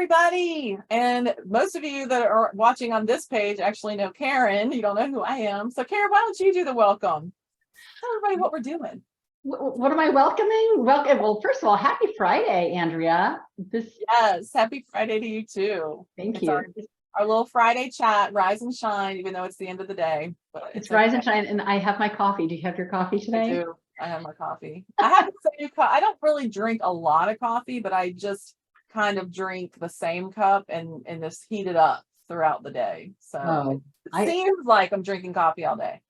everybody. And most of you that are watching on this page actually know Karen. You don't know who I am. So Karen, why don't you do the welcome? Tell everybody what we're doing. What am I welcoming? Welcome. Well, first of all, happy Friday, Andrea. Yes, happy Friday to you too. Thank you. Our little Friday chat, rise and shine, even though it's the end of the day. But it's rise and shine, and I have my coffee. Do you have your coffee today? I do. I have my coffee. I have the same cup. I don't really drink a lot of coffee, but I just kind of drink the same cup and just heat it up throughout the day. So it seems like I'm drinking coffee all day.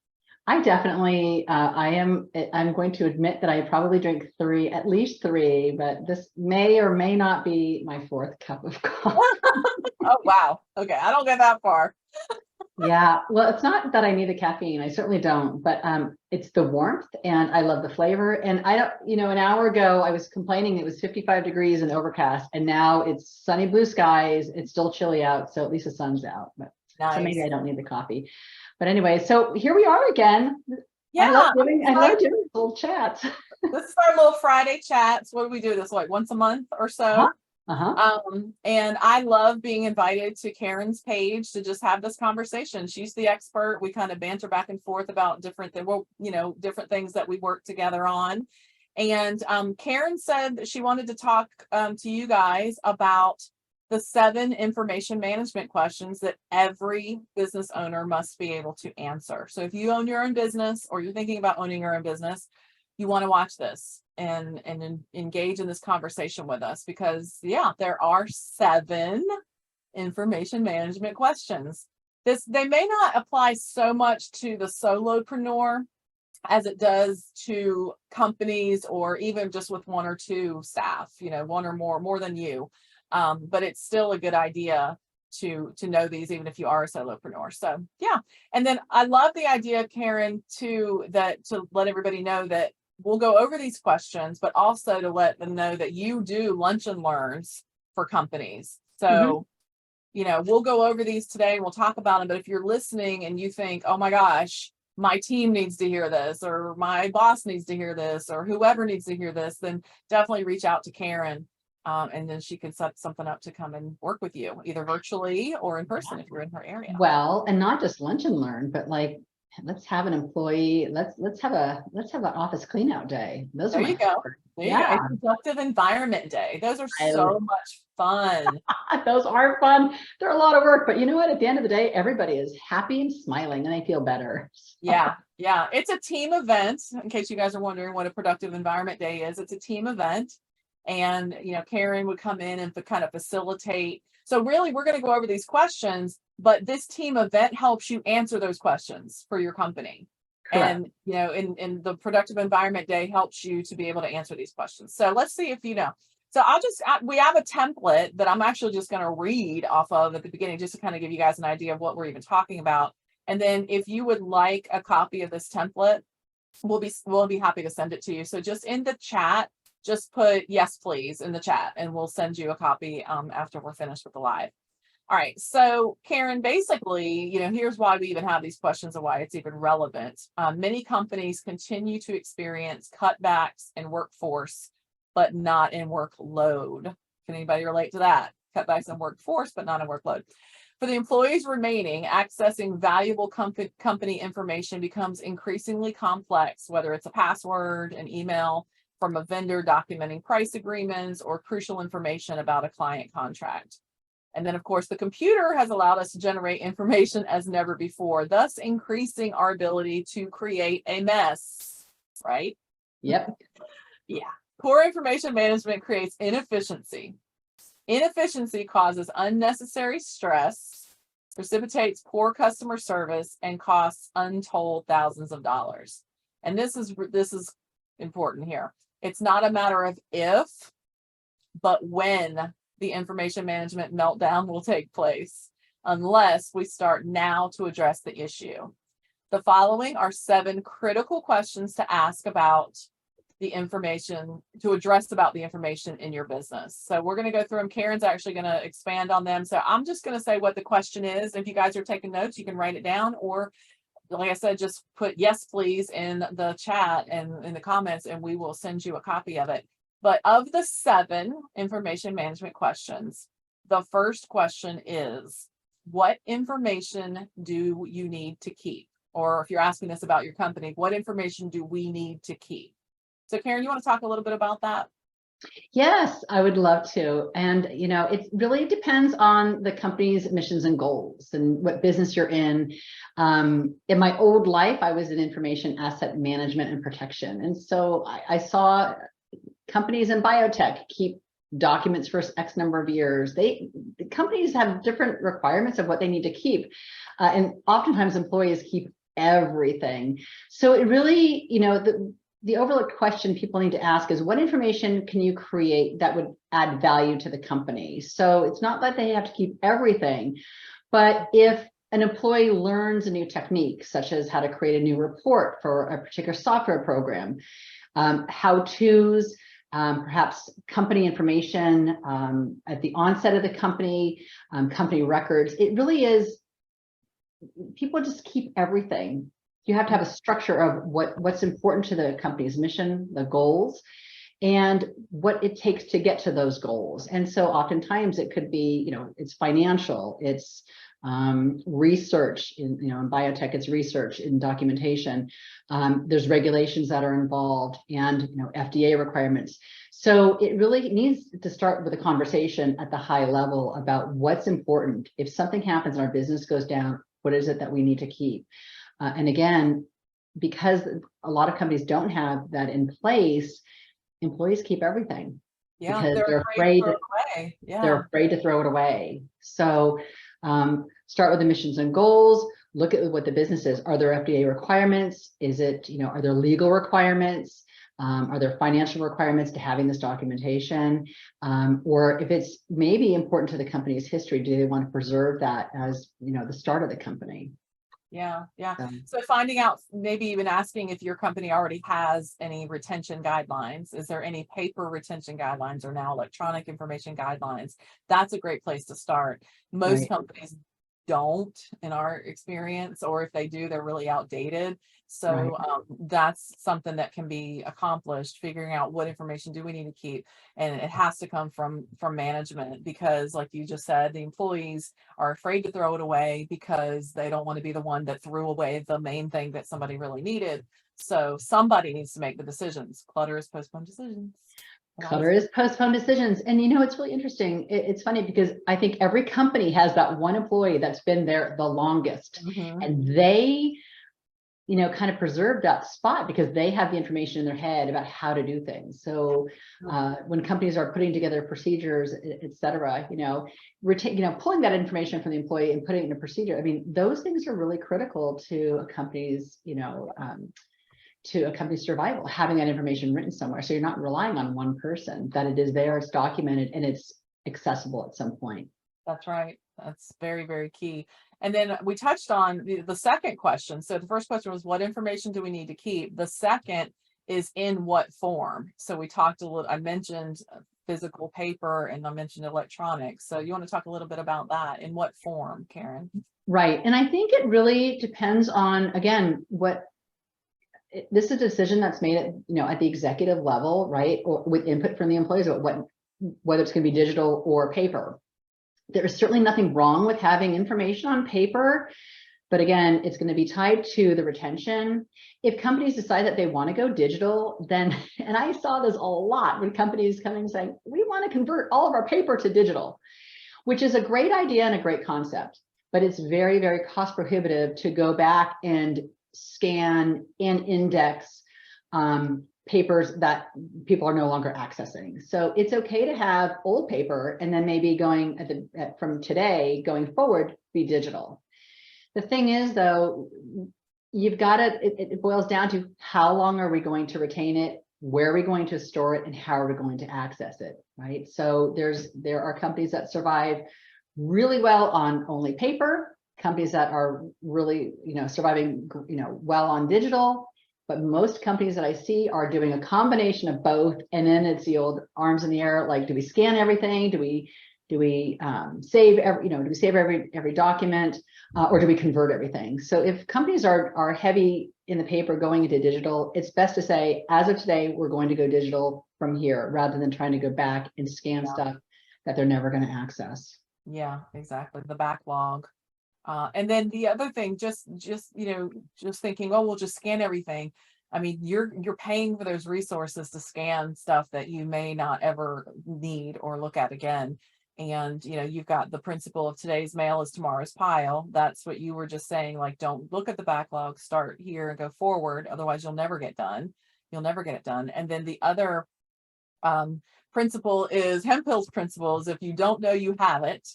I definitely, I'm going to admit that I probably drink at least three, but this may or may not be my fourth cup of coffee. Oh, wow. Okay. I don't get that far. Yeah. Well, it's not that I need the caffeine. I certainly don't, but it's the warmth and I love the flavor. And I don't, an hour ago, I was complaining it was 55 degrees and overcast, and now it's sunny blue skies. It's still chilly out. So at least the sun's out, but nice. So maybe I don't need the coffee. But anyway, so here we are again. Yeah, I love doing little chats. This is our little Friday chats. What do we do this like once a month or so? And I love being invited to Karen's page to just have this conversation. She's the expert. We kind of banter back and forth about different things that we work together on. And Karen said that she wanted to talk to you guys about the 7 information management questions that every business owner must be able to answer. So if you own your own business or you're thinking about owning your own business, you want to watch this and engage in this conversation with us, because there are 7 information management questions. They may not apply so much to the solopreneur as it does to companies, or even just with 1 or 2 staff, one or more than you. But it's still a good idea to know these, even if you are a solopreneur. So and then I love the idea, Karen, to let everybody know that we'll go over these questions, but also to let them know that you do lunch and learns for companies. So we'll go over these today, we'll talk about them. But if you're listening and you think, oh my gosh, my team needs to hear this, or my boss needs to hear this, or whoever needs to hear this, then definitely reach out to Karen. And then she can set something up to come and work with you, either virtually or in person if you're in her area. Well, and not just lunch and learn, but like, let's have an employee. Let's have an office clean out day. Those there you go. A productive environment day. Those are so much fun. Those are fun. They're a lot of work, but you know what? At the end of the day, everybody is happy and smiling, and they feel better. Yeah. It's a team event. In case you guys are wondering what a productive environment day is, it's a team event. And, Karen would come in and kind of facilitate. So really, we're going to go over these questions, but this team event helps you answer those questions for your company. Correct. And, in the productive environment day helps you to be able to answer these questions. So let's see if you know. So we have a template that I'm actually just going to read off of at the beginning, just to kind of give you guys an idea of what we're even talking about. And then if you would like a copy of this template, we'll be happy to send it to you. So just in the chat, just put yes, please in the chat, and we'll send you a copy after we're finished with the live. All right. So Karen, basically, here's why we even have these questions and why it's even relevant. Many companies continue to experience cutbacks in workforce, but not in workload. Can anybody relate to that? Cutbacks in workforce, but not in workload. For the employees remaining, accessing valuable company information becomes increasingly complex, whether it's a password, an email from a vendor documenting price agreements, or crucial information about a client contract. And then, of course, the computer has allowed us to generate information as never before, thus increasing our ability to create a mess, right? Yep. Yeah. Poor information management creates inefficiency. Inefficiency causes unnecessary stress, precipitates poor customer service, and costs untold thousands of dollars. And this is important here. It's not a matter of if, but when the information management meltdown will take place, unless we start now to address the issue. The following are 7 critical questions to ask about the information, to address about the information in your business. So we're going to go through them. Karen's actually going to expand on them. So I'm just going to say what the question is. If you guys are taking notes, you can write it down, or like I said, just put yes, please in the chat and in the comments, and we will send you a copy of it. But of the 7 information management questions, the first question is, what information do you need to keep? Or if you're asking us about your company, what information do we need to keep? So Karen, you want to talk a little bit about that? Yes, I would love to. And, it really depends on the company's missions and goals and what business you're in. In my old life, I was in information asset management and protection. And so I saw companies in biotech keep documents for X number of years. Companies have different requirements of what they need to keep. And oftentimes employees keep everything. So it really, the overlooked question people need to ask is, what information can you create that would add value to the company? So it's not that they have to keep everything, but if an employee learns a new technique, such as how to create a new report for a particular software program, how-tos, perhaps company information at the onset of the company, company records, it really is, people just keep everything. You have to have a structure of what's important to the company's mission, the goals, and what it takes to get to those goals. And so oftentimes it could be, it's financial, it's research in biotech, it's research in documentation. There's regulations that are involved and, FDA requirements. So it really needs to start with a conversation at the high level about what's important. If something happens and our business goes down, what is it that we need to keep? And again, because a lot of companies don't have that in place, employees keep everything. Yeah, because they're afraid to throw it away. Yeah. They're afraid to throw it away. So start with the missions and goals, look at what the business is. Are there FDA requirements? Is it, are there legal requirements? Are there financial requirements to having this documentation? Or if it's maybe important to the company's history, do they want to preserve that as, the start of the company? Yeah. So finding out, maybe even asking if your company already has any retention guidelines. Is there any paper retention guidelines or now electronic information guidelines? That's a great place to start. Most companies don't, in our experience, or if they do, they're really outdated. So that's something that can be accomplished, figuring out what information do we need to keep. And it has to come from management, because like you just said, the employees are afraid to throw it away because they don't want to be the one that threw away the main thing that somebody really needed. So somebody needs to make the decisions. Clutter is postponed decisions. Clutter is postponed decisions. And it's really interesting. It's funny because I think every company has that one employee that's been there the longest, and they, kind of preserve that spot because they have the information in their head about how to do things. So when companies are putting together procedures, et cetera, pulling that information from the employee and putting it in a procedure, I mean, those things are really critical to a company's, to a company's survival, having that information written somewhere. So you're not relying on one person, that it is there, it's documented, and it's accessible at some point. That's right. That's very, very key. And then we touched on the second question. So the first question was, what information do we need to keep? The second is, in what form? So we talked a little, I mentioned physical paper and I mentioned electronics. So you want to talk a little bit about that? In what form, Karen? Right. And I think it really depends on, again, this is a decision that's made at, at the executive level, right? Or with input from the employees, whether it's going to be digital or paper. There is certainly nothing wrong with having information on paper, but again, it's going to be tied to the retention. If companies decide that they want to go digital, then, and I saw this a lot when companies coming and saying, we want to convert all of our paper to digital, which is a great idea and a great concept, but it's very, very cost prohibitive to go back and scan and index papers that people are no longer accessing. So it's okay to have old paper and then maybe going from today going forward, be digital. The thing is, though, you've got to, it boils down to how long are we going to retain it, where are we going to store it, and how are we going to access it, right? So there are companies that survive really well on only paper, companies that are really, surviving, well on digital. But most companies that I see are doing a combination of both, and then it's the old arms in the air. Like, do we scan everything? Do we save every document, or do we convert everything? So if companies are heavy in the paper going into digital, it's best to say, as of today, we're going to go digital from here, rather than trying to go back and scan stuff that they're never going to access. Yeah, exactly. The backlog. And then the other thing, just thinking, oh, we'll just scan everything. I mean, you're paying for those resources to scan stuff that you may not ever need or look at again. And you've got the principle of today's mail is tomorrow's pile. That's what you were just saying, like, don't look at the backlog, start here and go forward. Otherwise you'll never get done. You'll never get it done. And then the other principle is Hemphill's principle is if you don't know you have it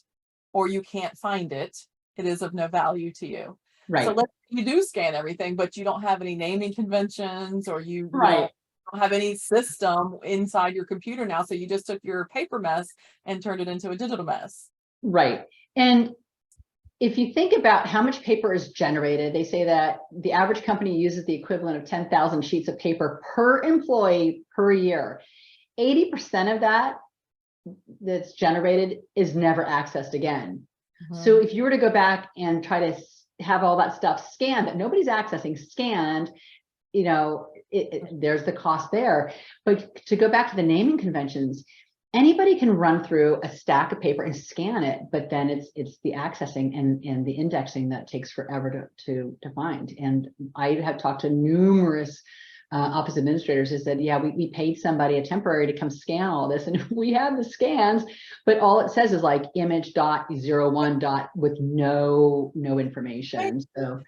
or you can't find it, it is of no value to you. Right. So let's you do scan everything, but you don't have any naming conventions, or you Right. don't have any system inside your computer now. So you just took your paper mess and turned it into a digital mess. Right. And if you think about how much paper is generated, they say that the average company uses the equivalent of 10,000 sheets of paper per employee per year. 80% of that that's generated is never accessed again. So if you were to go back and try to have all that stuff scanned that nobody's accessing, scanned, there's the cost there. But to go back to the naming conventions, anybody can run through a stack of paper and scan it, but then it's the accessing and the indexing that takes forever to find. And I have talked to numerous office administrators who said, yeah, we paid somebody a temporary to come scan all this, and we have the scans, but all it says is like image.01. with no information. So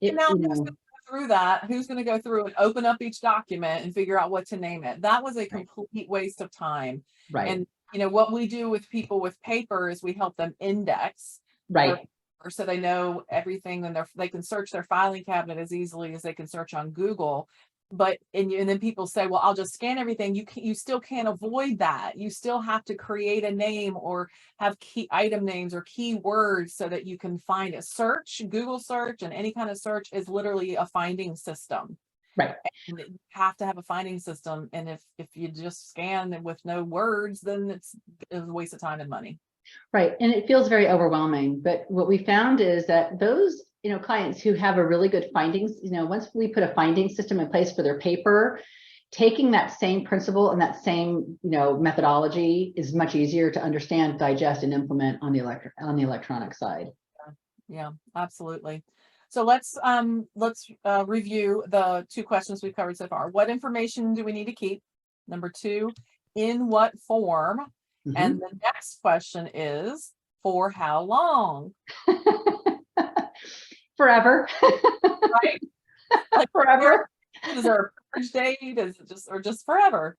who's going to go through that? Who's going to go through and open up each document and figure out what to name it? That was a complete waste of time. Right. And what we do with people with paper is we help them index. Right. Or so they know everything, and they can search their filing cabinet as easily as they can search on Google. But and then people say, well, I'll just scan everything. You still can't avoid that. You still have to create a name or have key item names or keywords so that you can find it. Google search and any kind of search is literally a finding system. Right. And you have to have a finding system. And if you just scan with no words, then it's a waste of time and money. Right. And it feels very overwhelming. But what we found is that those clients who have a really good findings, once we put a finding system in place for their paper, taking that same principle and that same, methodology is much easier to understand, digest, and implement on the electronic side. Yeah, absolutely. So let's review the two questions we've covered so far. What information do we need to keep? Number 2, in what form? And the next question is, for how long? Forever. Right. Like forever. Is there a purge date? Is it just forever?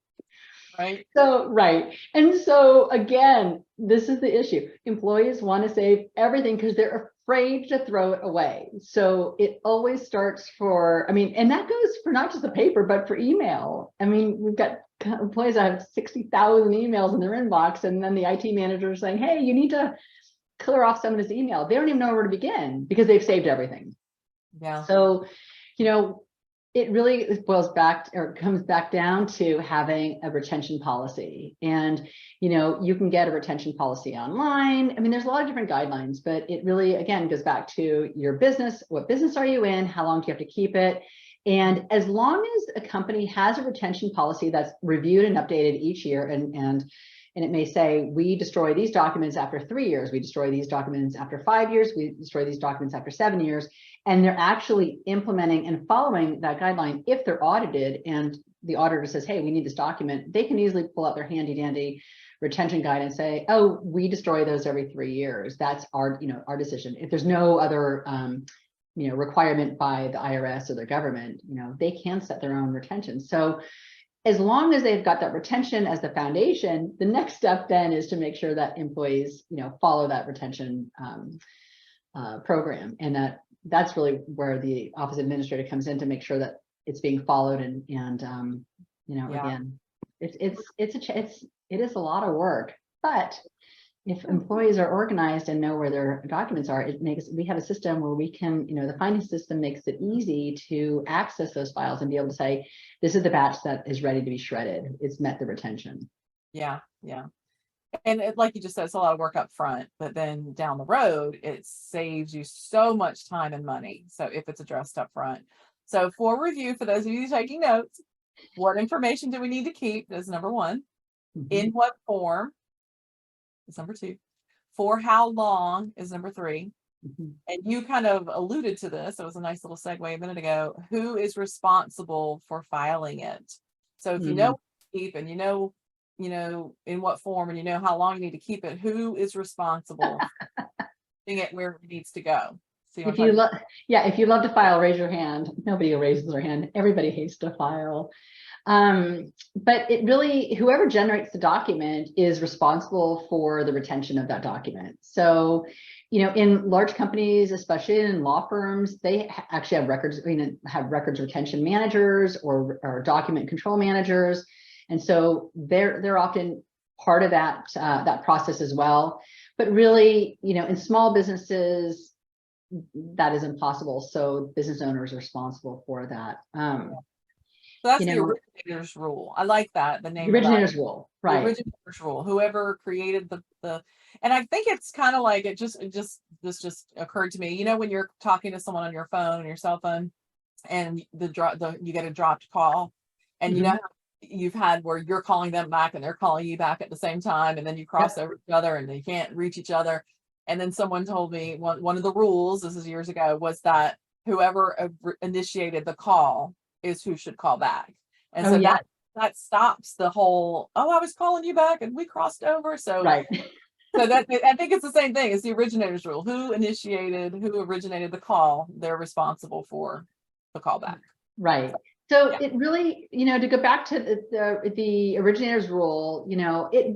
Right. So, right. And so again, this is the issue. Employees want to save everything because they're afraid to throw it away. So it always starts and that goes for not just the paper, but for email. I mean, we've got employees that have 60,000 emails in their inbox, and then the IT manager is saying, hey, you need to clear off some of this email. They don't even know where to begin because they've saved everything. Yeah. So, it really comes back down to having a retention policy. And, you can get a retention policy online. I mean, there's a lot of different guidelines, but it really, again, goes back to your business. What business are you in? How long do you have to keep it? And as long as a company has a retention policy that's reviewed and updated each year, and it may say, we destroy these documents after 3 years, we destroy these documents after 5 years, we destroy these documents after 7 years, and they're actually implementing and following that guideline. If they're audited and the auditor says, hey, we need this document, they can easily pull out their handy dandy retention guide and say, oh, we destroy those every 3 years. That's our decision. If there's no other requirement by the IRS or the government, they can set their own retention. So as long as they've got that retention as the foundation, the next step then is to make sure that employees, follow that retention program. And that's really where the office administrator comes in to make sure that it's being followed. And again, it is a lot of work, but if employees are organized and know where their documents are, we have a system where we can, the finding system makes it easy to access those files and be able to say, this is the batch that is ready to be shredded. It's met the retention. Yeah. Yeah. And like you just said, it's a lot of work up front, but then down the road, it saves you so much time and money. So if it's addressed up front. So for review, for those of you taking notes, what information do we need to keep? That's number 1. In what form? Number 2, for how long is number 3. Mhm. And you kind of alluded to this. It was a nice little segue a minute ago. Who is responsible for filing it? So if you know what to keep and you know in what form and you know how long you need to keep it, who is responsible for getting it where it needs to go? See what If I'm you talking love, yeah, if you love to file, raise your hand. Nobody raises their hand. Everybody hates to file. But it really, whoever generates the document is responsible for the retention of that document. So, in large companies, especially in law firms, they actually have records, have records retention managers or document control managers. And so they're often part of that, that process as well. But really, in small businesses, that is impossible. So business owners are responsible for that. So that's the originator's rule. I like that, the name The of that. originator's rule, The right? originator's rule. Whoever created the, and I think it's kind of like this just occurred to me. When you're talking to someone on your phone, your cell phone, and you get a dropped call, and Mhm. how you've had where you're calling them back and they're calling you back at the same time, and then you cross over each other and they can't reach each other. And then someone told me one of the rules, this is years ago, was that whoever initiated the call is who should call back. And so that stops the whole, I was calling you back and we crossed over. So right. So that, I think it's the same thing. It's the originator's rule. Who originated the call, they're responsible for the callback. Right. So it really, to go back to the originator's rule,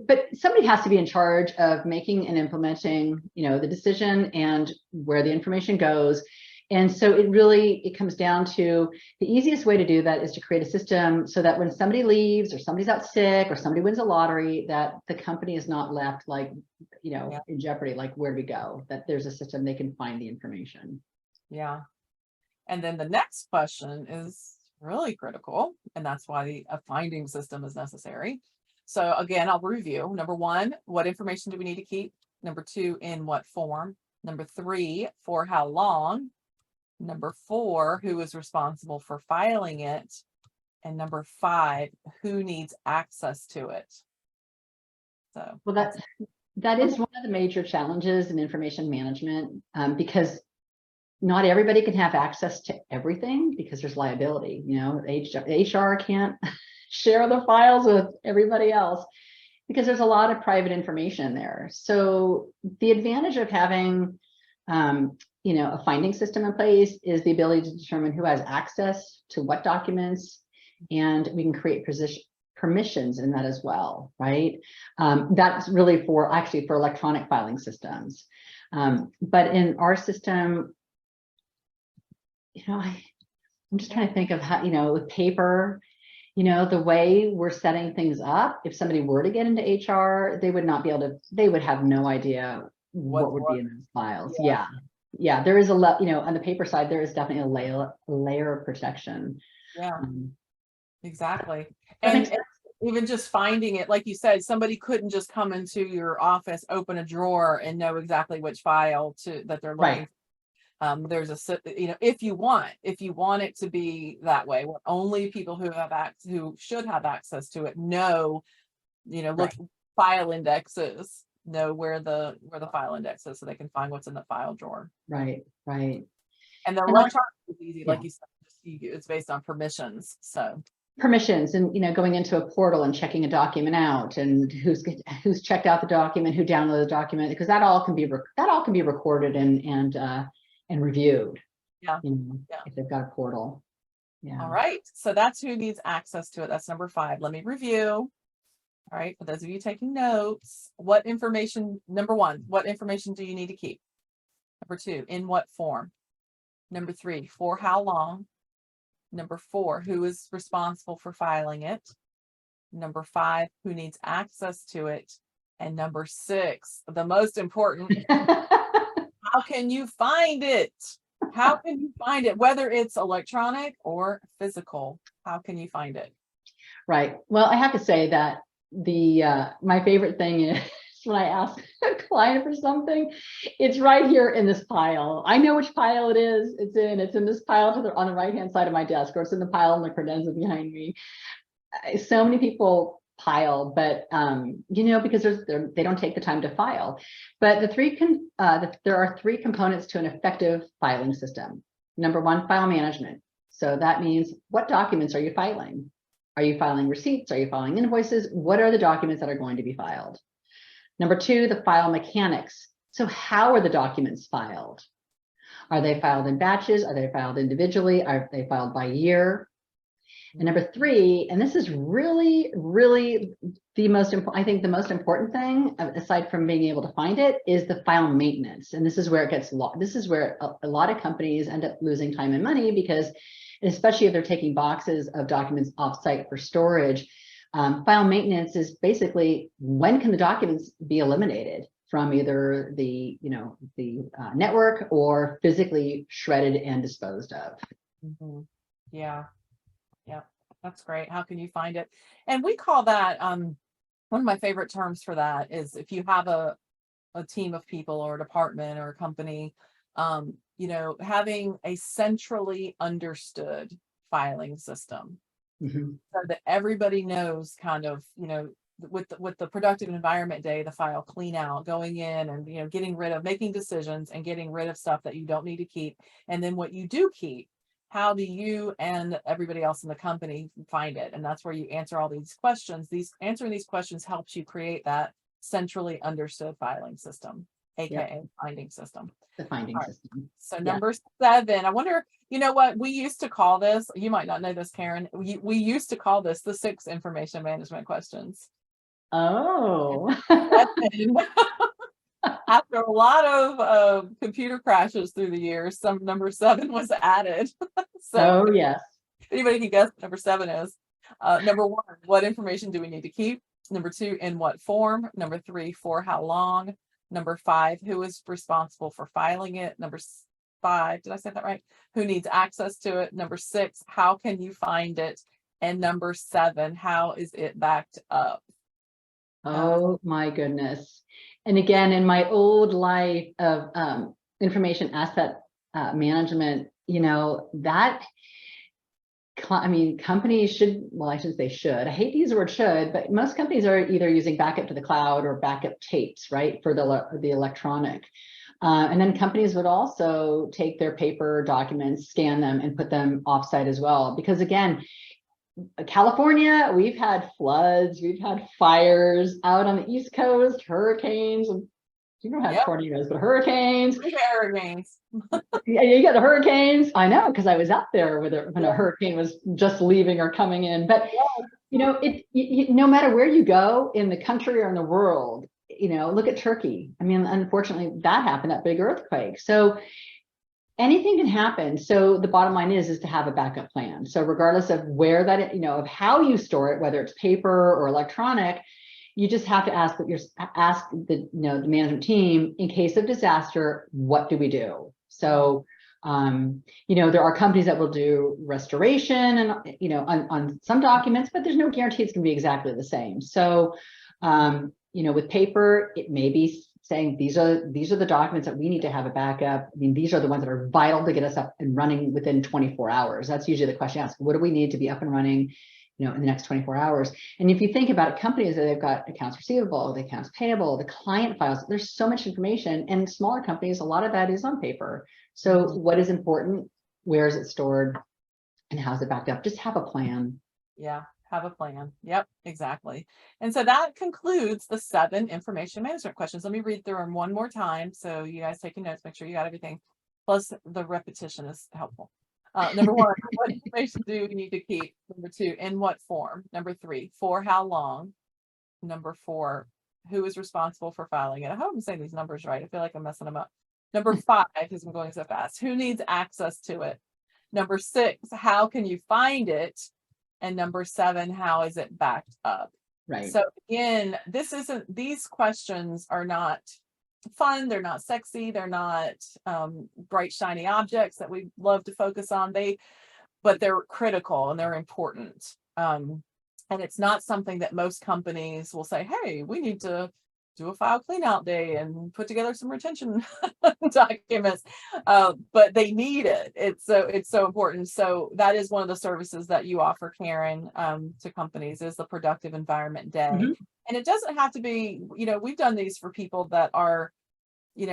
but somebody has to be in charge of making and implementing, the decision and where the information goes. And so it comes down to the easiest way to do that is to create a system so that when somebody leaves or somebody's out sick or somebody wins a lottery, that the company is not left like, in jeopardy, like where do we go, that there's a system they can find the information. Yeah. And then the next question is really critical, and that's why a finding system is necessary. So again, I'll review. Number 1, what information do we need to keep? Number 2, in what form? Number 3, for how long? Number 4, who is responsible for filing it? And number 5, who needs access to it? So well, that is one of the major challenges in information management, because not everybody can have access to everything because there's liability. HR can't share the files with everybody else because there's a lot of private information there. So the advantage of having a finding system in place is the ability to determine who has access to what documents, and we can create permissions in that as well, right? That's really for electronic filing systems. But in our system, I'm just trying to think of how, with paper, the way we're setting things up, if somebody were to get into HR, they would not be able to, they would have no idea what would be in those files. Yeah. There is on the paper side, there is definitely a layer of protection. Yeah, exactly. And even just finding it, like you said, somebody couldn't just come into your office, open a drawer and know exactly which file that they're looking for. There's if you want it to be that way, where only people who should have access to it look file indexes, know where the file index is, so they can find what's in the file drawer. Right. And the electronic is easy, like you said, it's based on permissions. So permissions and going into a portal and checking a document out, and who's checked out the document, who downloaded the document, because that all can be recorded and reviewed. If they've got a portal. All right, so that's who needs access to it. That's number 5. Let me review. All right, for those of you taking notes, number 1, what information do you need to keep? Number 2, in what form? Number 3, for how long? Number 4, who is responsible for filing it? Number 5, who needs access to it? And number 6, the most important, how can you find it? How can you find it? Whether it's electronic or physical, how can you find it? Right. Well, I have to say that my favorite thing is when I ask a client for something, it's right here in this pile. I know which pile it is. It's in this pile on the right-hand side of my desk, or it's in the pile in the credenza behind me. So many people pile, but because they don't take the time to file. But there are three components to an effective filing system. Number one, file management. So that means, what documents are you filing? Are you filing receipts? Are you filing invoices? What are the documents that are going to be filed? Number two, the file mechanics. So how are the documents filed? Are they filed in batches? Are they filed individually? Are they filed by year? And number three, and this is really, really the most important, I think the most important thing, aside from being able to find it, is the file maintenance. And this is where it gets lost. This is where a lot of companies end up losing time and money, because especially if they're taking boxes of documents offsite for storage, file maintenance is basically, when can the documents be eliminated from either the network or physically shredded and disposed of. Mm-hmm. Yeah. Yeah, that's great. How can you find it? And we call that, one of my favorite terms for that is, if you have a team of people or a department or a company, having a centrally understood filing system, so that everybody knows kind of, with the productive environment day, the file clean out, going in and, getting rid of, making decisions and getting rid of stuff that you don't need to keep. And then what you do keep, how do you and everybody else in the company find it? And that's where you answer all these questions. Answering these questions helps you create that centrally understood filing system, aka finding system. The finding system. So number 7, I wonder, what we used to call this, you might not know this, Karen, we used to call this the 6 information management questions. Oh. After a lot of computer crashes through the years, number 7 was added. So yes. Anybody can guess what number 7 is. Number 1, what information do we need to keep? Number 2, in what form? Number 3, for how long? Number 5, who is responsible for filing it? Number 5, did I say that right? Who needs access to it? Number 6, how can you find it? And number 7, how is it backed up? Oh my goodness. And again, in my old life of information asset management, companies should, well, I shouldn't say should, I hate to use the word should, but most companies are either using backup to the cloud or backup tapes, right, for the electronic. And then companies would also take their paper documents, scan them, and put them offsite as well. Because again, California, we've had floods, we've had fires out on the East Coast, hurricanes. You don't have tornadoes, but hurricanes. Hurricanes. Yeah, you got the hurricanes. I know, because I was out there when a hurricane was just leaving or coming in. But no matter where you go in the country or in the world, look at Turkey. I mean, unfortunately, that happened, that big earthquake. So anything can happen. So the bottom line is to have a backup plan. So regardless of where that, of how you store it, whether it's paper or electronic, you just have to ask the management team, in case of disaster, what do we do? So, there are companies that will do restoration and, on some documents, but there's no guarantee it's going to be exactly the same. So, with paper, it may be saying these are the documents that we need to have a backup. I mean, these are the ones that are vital to get us up and running within 24 hours. That's usually the question asked. What do we need to be up and running, in the next 24 hours? And if you think about it, companies that they've got accounts receivable, the accounts payable, the client files, there's so much information. And smaller companies, a lot of that is on paper. So what is important? Where is it stored? And how's it backed up? Just have a plan. Yeah. Have a plan. Yep, exactly. And so that concludes the 7 information management questions. Let me read through them one more time. So you guys taking notes, make sure you got everything. Plus the repetition is helpful. Number 1, what information do you need to keep? Number 2, in what form? Number 3, for how long? Number 4, who is responsible for filing it? I hope I'm saying these numbers right. I feel like I'm messing them up. Number 5, because I'm going so fast, who needs access to it? Number 6, how can you find it? And number 7, how is it backed up? Right. So again, these questions are not fun. They're not sexy. They're not bright, shiny objects that we love to focus on. But they're critical and they're important. And it's not something that most companies will say, hey, we need to do a file clean out day and put together some retention documents. But they need it. It's so important. So that is one of the services that you offer, Karen, to companies, is the Productive Environment Day. And it doesn't have to be, we've done these for people that are,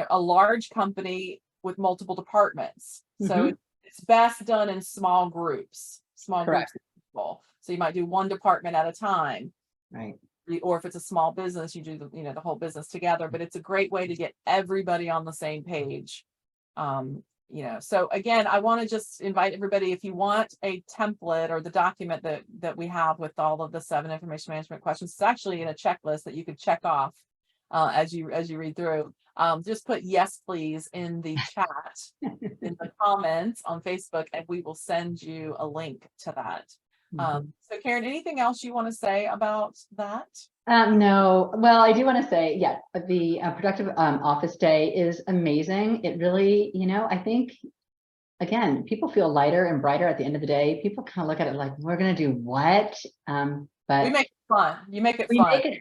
a large company with multiple departments. So it's best done in small groups of people. So you might do one department at a time. Right. Or if it's a small business, you do the whole business together, but it's a great way to get everybody on the same page. So again, I want to just invite everybody, if you want a template or the document that we have with all of the 7 information management questions, it's actually in a checklist that you could check off as you read through. Just put yes, please in the chat, in the comments on Facebook, and we will send you a link to that. So Karen, anything else you want to say about that? No, well, I do want to say, yeah, the Productive Office Day is amazing. It really, I think, again, people feel lighter and brighter at the end of the day. People kind of look at it like, we're going to do what? But we make it fun. You make it fun.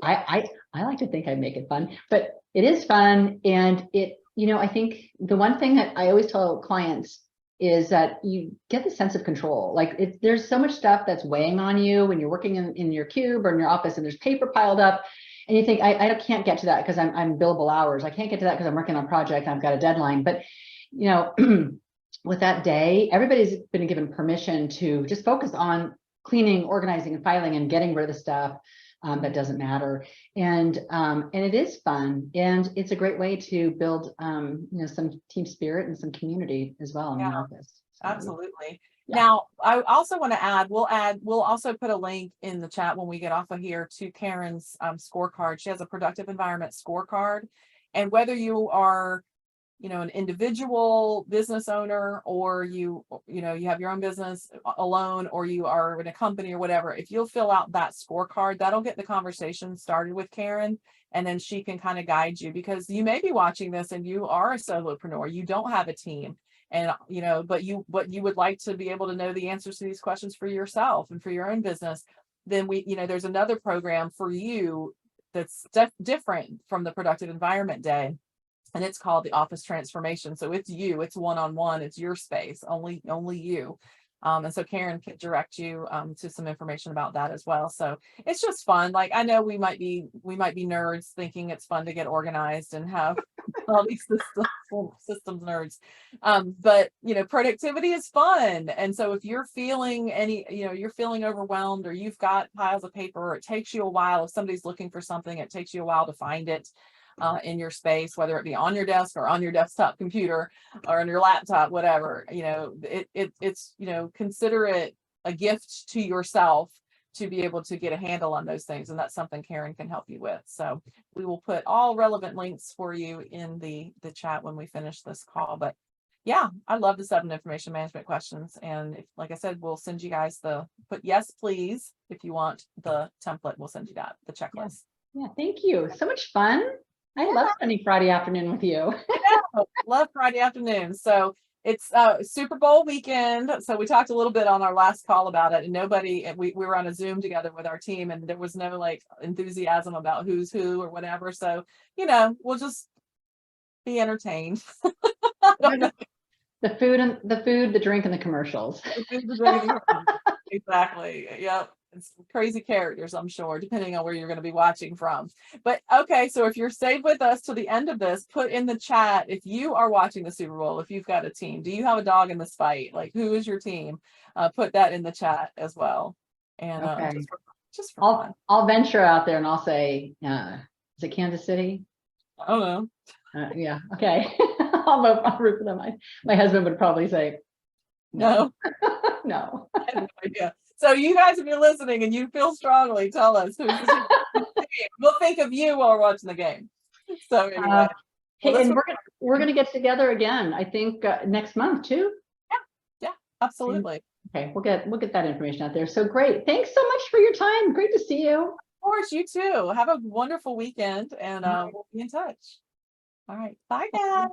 I like to think I make it fun, but it is fun. And it, I think the one thing that I always tell clients is that you get the sense of control. Like there's so much stuff that's weighing on you when you're working in your cube or in your office, and there's paper piled up, and you think, I can't get to that because I'm billable hours. I can't get to that because I'm working on a project and I've got a deadline. But with that day, everybody's been given permission to just focus on cleaning, organizing, and filing, and getting rid of the stuff that doesn't matter. And it is fun, and it's a great way to build some team spirit and some community as well in the office. So, absolutely. Yeah. Now, I also want to add, we'll also put a link in the chat when we get off of here to Karen's scorecard. She has a Productive Environment scorecard, and whether you are an individual business owner, or you have your own business alone, or you are in a company or whatever, if you'll fill out that scorecard, that'll get the conversation started with Karen, and then she can kind of guide you, because you may be watching this and you are a solopreneur, you don't have a team, and but you would like to be able to know the answers to these questions for yourself and for your own business. Then there's another program for you that's different from the Productive Environment Day. And it's called the Office Transformation. So it's it's one-on-one, it's your space, only you. And so Karen can direct you to some information about that as well. So it's just fun. Like, I know we might be nerds thinking it's fun to get organized and have all these systems nerds. But productivity is fun. And so if you're feeling you're feeling overwhelmed, or you've got piles of paper, or it takes you a while, if somebody's looking for something, it takes you a while to find it in your space, whether it be on your desk or on your desktop computer or on your laptop, whatever, it's consider it a gift to yourself to be able to get a handle on those things. And that's something Karen can help you with. So we will put all relevant links for you in the chat when we finish this call. But yeah, I love the 7 information management questions. And like I said, we'll send you guys put yes, please. If you want the template, we'll send you the checklist. Yeah, thank you. So much fun. I love spending Friday afternoon with you. Love Friday afternoon. So it's Super Bowl weekend. So we talked a little bit on our last call about it, and we were on a Zoom together with our team, and there was no enthusiasm about who's who or whatever. So, we'll just be entertained. The food, the drink, and the commercials. Exactly. Yep. It's crazy characters, I'm sure, depending on where you're going to be watching from. But okay, so if you're stayed with us to the end of this, put in the chat if you are watching the Super Bowl, if you've got a team. Do you have a dog in this fight? Like, who is your team? Put that in the chat as well. And just for fun. I'll venture out there and I'll say, is it Kansas City? I don't know. Yeah. Okay. I'll root for them. My husband would probably say no. No. I have no idea. So you guys, if you're listening and you feel strongly, tell us who's the team. We'll think of you while we're watching the game. So anyway, and we're gonna get together again. I think next month too. Yeah, absolutely. Okay, we'll get that information out there. So great. Thanks so much for your time. Great to see you. Of course, you too. Have a wonderful weekend, and we'll be in touch. All right, bye guys.